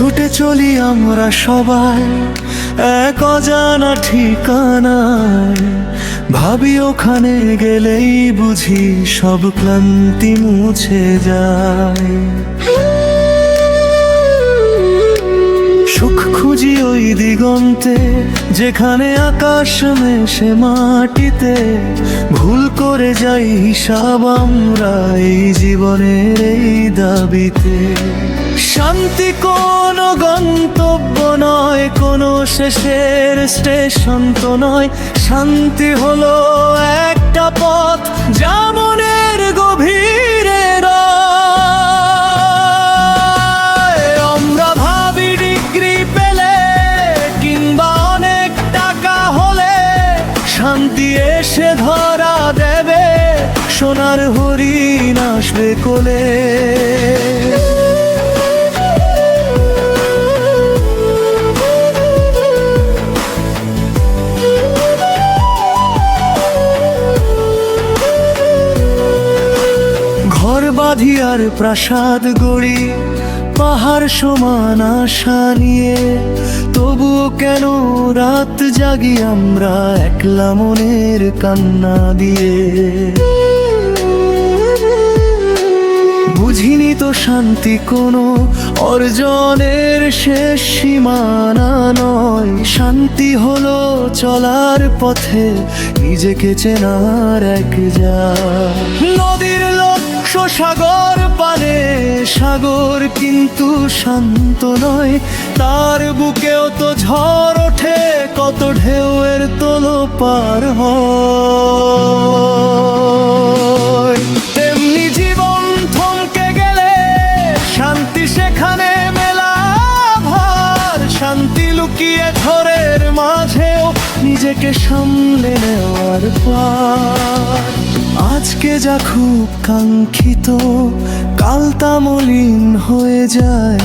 ছুটে চলি আমরা সবাই এক অজানা ঠিকানায়, ভাবি ওখানে গেলেই বুঝি সব ক্লান্তি মুছে যায়। সুখ খুঁজি ওই দিগন্তে যেখানে আকাশ মেশে মাটিতে, ভুল করে যাই হিসাব আমরা এই জীবনের এই দাবিতে। শান্তি কোনো গন্তব্য নয়, কোনো শেষের স্টেশন তো নয়, শান্তি হলো একটা পথ যা মনের গভীরে রয়। আমরা ভাবি ডিগ্রি পেলে কিংবা অনেক টাকা হলে শান্তি এসে ধরা দেবে, সোনার হরিণ আসবে কোলে। ঘর বাঁধি আর প্রাসাদ গড়ি পাহাড় সমান আশা নিয়ে, তবুও কেন রাত জাগি আমরা একলা মনের কান্না দিয়ে। বুঝিনি তো শান্তি কোনো অর্জনের শেষ সীমানা নয়, শান্তি হলো চলার পথে নিজেকে চেনার এক যায়। নদীর লক্ষ্য সাগর পানে, সাগর কিন্তু শান্ত নয়, তার বুকেও তো ঝড় ওঠে, কত ঢেউয়ের তোলো পার হয়। তেমনি জীবন থমকে গেলে শান্তি সেখানে মেলা ভার, শান্তি লুকিয়ে ঝড়ের মাঝেও নিজেকে সামলে নেওয়ার পার। আজকে যা খুব কাঙ্ক্ষিত কাল তা মলিন হয়ে যায়,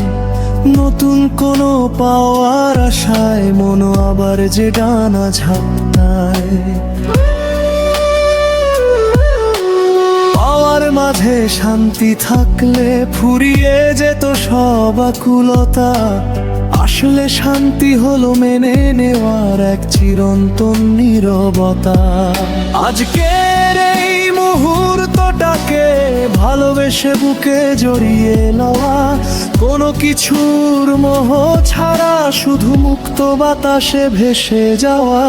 নতুন কোনো পাওয়ার আশায় মন আবার যে ডানা ঝাপটায়। পাওয়ার মাঝে শান্তি থাকলে ফুরিয়ে যেত সব আকুলতা, আসলে শান্তি হলো মেনে নেওয়ার এক চিরন্তন নীরবতা। আজকের এই মুহূর্তটাকে ভালোবেসে বুকে জড়িয়ে নেওয়া, কোনো কিছুর মোহ ছাড়া শুধু মুক্ত বাতাসে ভেসে যাওয়া।